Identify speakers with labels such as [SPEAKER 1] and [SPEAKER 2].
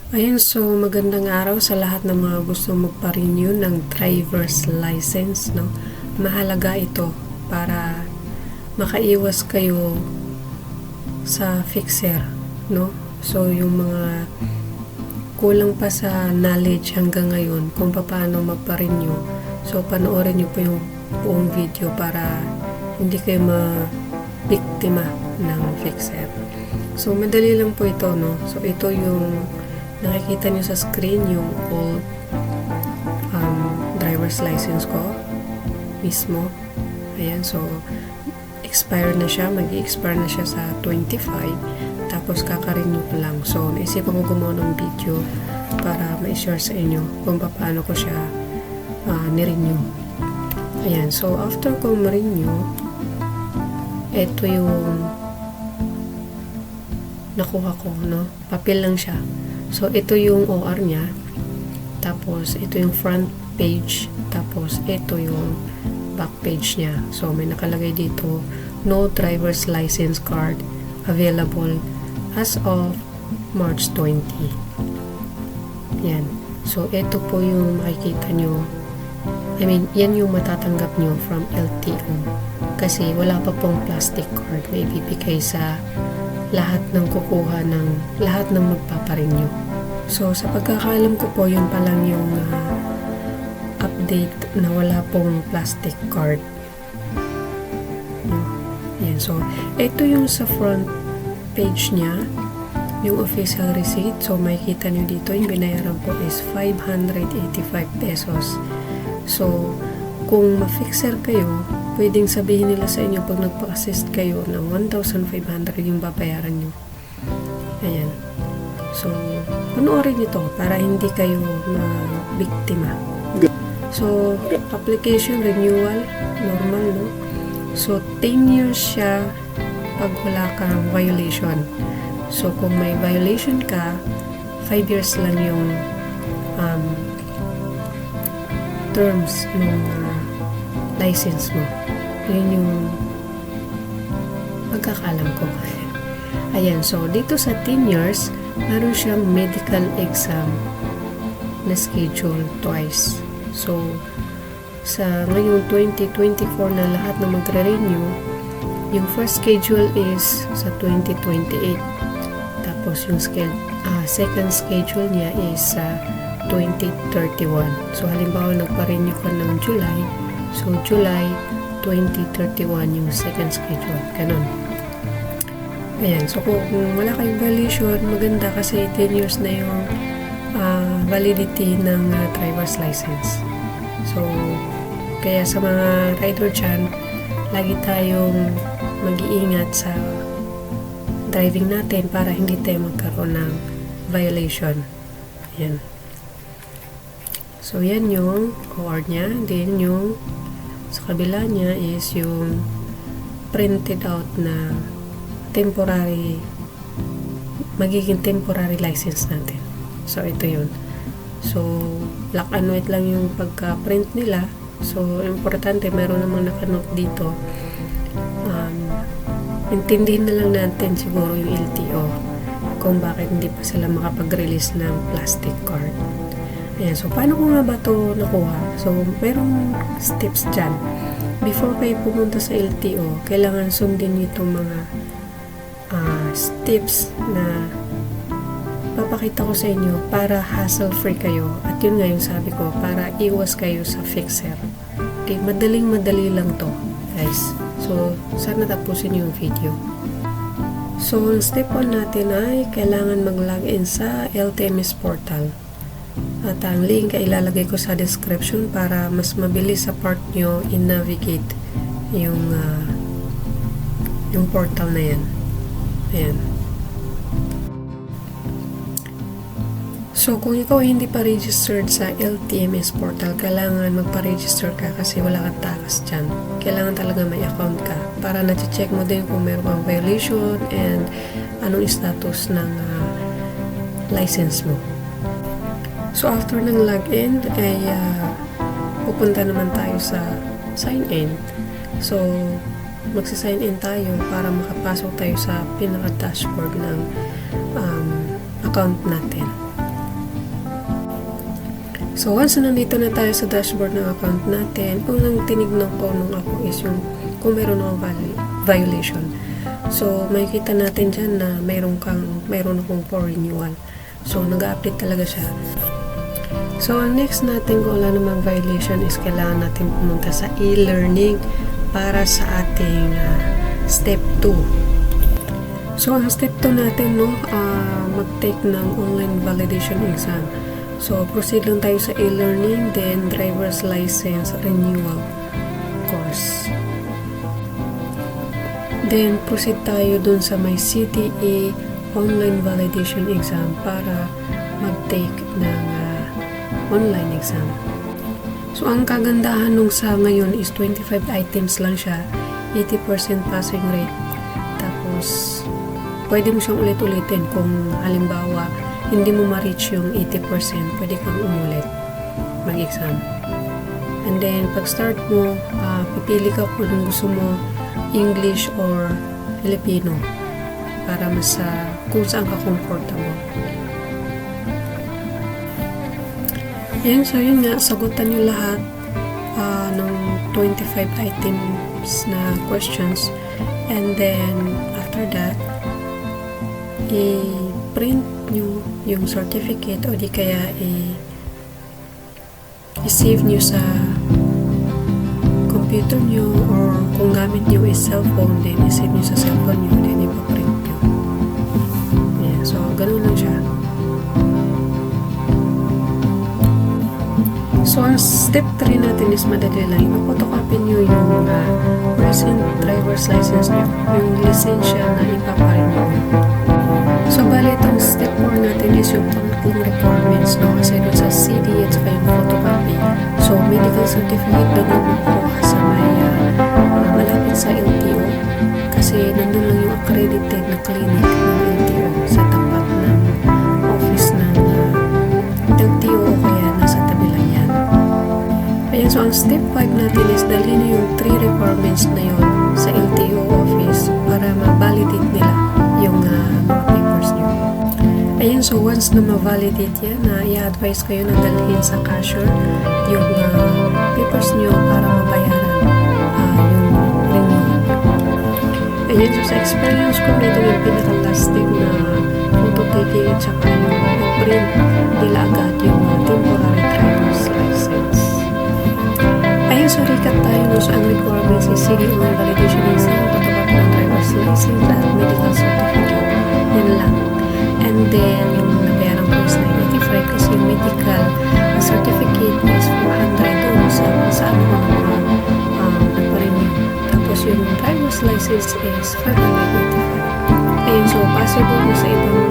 [SPEAKER 1] Ayun, so magandang araw sa lahat ng mga gustong magpa-renew ng driver's license, no? Mahalaga ito para makaiwas kayo sa fixer, no? So, yung mga kulang pa sa knowledge hanggang ngayon kung paano magpa-renew. So, panoorin nyo po yung buong video para hindi kayo ma-biktima ng fixer. So, madali lang po ito, no? So, ito yung nakikita nyo sa screen, yung old driver's license ko mismo. Ayan, so expire na siya, mag-expire na siya sa 25, tapos kaka-renew ko lang. So naisipan ko gumawa ng video para ma-share sa inyo kung paano ko siya ni-renew. Ayan, so after ko ma-renew, ito yung nakuha ko, no? Papel lang siya. So, ito yung OR niya. Tapos, ito yung front page. Tapos, ito yung back page niya. So, may nakalagay dito, no driver's license card available as of March 20. Yan. So, ito po yung makikita nyo. Yan yung matatanggap nyo from LTO. Kasi, wala pa pong plastic card na ibibigay sa lahat ng kukuha ng lahat ng magpaparenew. So, sa pagkakaalam ko po, yun pa lang yung update na wala pong plastic card. Yan. So, ito yung sa front page niya, yung official receipt. So, makikita nyo dito, yung binayaran ko is 585 pesos. So, kung ma-fixer kayo, pwedeng sabihin nila sa inyo pag nagpa-assist kayo ng 1,500 yung babayaran nyo. Ayan. So, panoorin nyo to para hindi kayo ma-biktima. So, application renewal, normal, no? So, 10 years siya pag wala kang violation. So, kung may violation ka, 5 years lang yung terms ng license mo. Yun yung magkakalam ko. Ayan, so dito sa 10 years, meron siyang medical exam na schedule twice. So, sa ngayong 2024 na lahat na magre-renew, yung first schedule is sa 2028. Tapos yung second schedule niya is sa 2031. So, halimbawa nagpa-renew ka ng July, so July 2031 yung second schedule. Ganon. Ayan. So, kung wala kayong violation, maganda kasi 10 years na yung validity ng driver's license. So, kaya sa mga rider dyan, lagi tayong mag-iingat sa driving natin para hindi tayo magkaroon ng violation. Ayan. So, yan yung OR niya. Then, yung sa kabila niya is yung printed out na magiging temporary license natin. So, ito yun. So, black and white lang yung pagka-print nila. So, importante, meron namang nakanote dito. Intindihin na lang natin siguro yung LTO kung bakit hindi pa sila makapag-release ng plastic card. Ayan, so paano ko nga ba ito nakuha? So, merong steps dyan. Before kayo pumunta sa LTO, kailangan sundin nyo itong mga steps na papakita ko sa inyo para hassle-free kayo. At yun nga yung sabi ko, para iwas kayo sa fixer. Okay, madaling-madali lang to, guys. So, sana tapusin yung video. So, step 1 natin ay kailangan mag-login sa LTMS portal. At ang link ay ilalagay ko sa description para mas mabilis sa part nyo in-navigate yung portal na yan. Ayan. So, kung ikaw hindi pa registered sa LTMS portal, kailangan magpa-register ka kasi wala kang takas dyan. Kailangan talaga may account ka para na-check mo din kung meron kang violation and anong status ng license mo. So, after ng login, ay pupunta naman tayo sa sign-in. So, magsa-sign in tayo para makapasok tayo sa pinaka-dashboard ng account natin. So, once na nandito na tayo sa dashboard ng account natin, unang tinignan ko nung ako is yung kung meron akong violation. So, makikita natin dyan na mayroon akong for renewal. So, nag-update talaga siya. So, ang next natin kung wala namang violation is kailangan natin pumunta sa e-learning para sa ating step 2. So, ang step 2 natin, mag-take ng online validation exam. So, proceed lang tayo sa e-learning, then driver's license renewal course. Then, proceed tayo dun sa may CTA online validation exam para mag-take ng online exam. So, ang kagandahan nung sa ngayon is 25 items lang siya, 80% passing rate. Tapos, pwede mo siyang ulit-ulitin kung halimbawa, hindi mo ma-reach yung 80%, pwede kang umulit mag-exam. And then, pag-start mo, pipili ka kung anong gusto mo, English or Filipino, para mas kung saan ka comfortable. Ayan, so yun nga, sagutan nyo lahat ng 25 items na questions. And then, after that, i-print nyo yung certificate o di kaya i-save nyo sa computer nyo or kung gamit nyo is cellphone, then i-save nyo sa cellphone nyo, then ipaprint nyo. Yeah, so, ganun lang siya. So, ang step 3 natin is madali lang. Ipapotocopy nyo yung recent driver's license nyo, yung lisensya na ipaparin nyo. So, bali itong step 4 natin is yung tatlong requirements, no? Kasi doon sa CD at saka yung photocopy. So, medical certificate doon ang makuha sa may malapit sa LTO. Kasi nandun lang yung accredited na clinic ng LTO sa tapat ng office ng LTO o kaya nasa tabi lang yan. Ayan, so ang step 5 natin is dalhin na yung 3 requirements na yun sa LTO office para ma-validate nila yung mga papers nyo. Ayan, so once na ma-validate yan, i-advise kayo na dalhin sa cashier yung papers nyo para mabayaran yung renewal. Ayan, so sa experience ko, ito yung pinaka-lasting na photo-taking at saka yung print nila agad yung temporary driver's license. Ayan, so recap tayo no, so ang requirements is CD online validation exam, patupad ng driver's license at medical certificate. Yan lang. And then, yung nabayaran ko is 985 kasi yung medical certificate is 400 doon sa ano ko nagpa-renew. Tapos yung driver's license is 585. Ayun, so possible mo sa ibang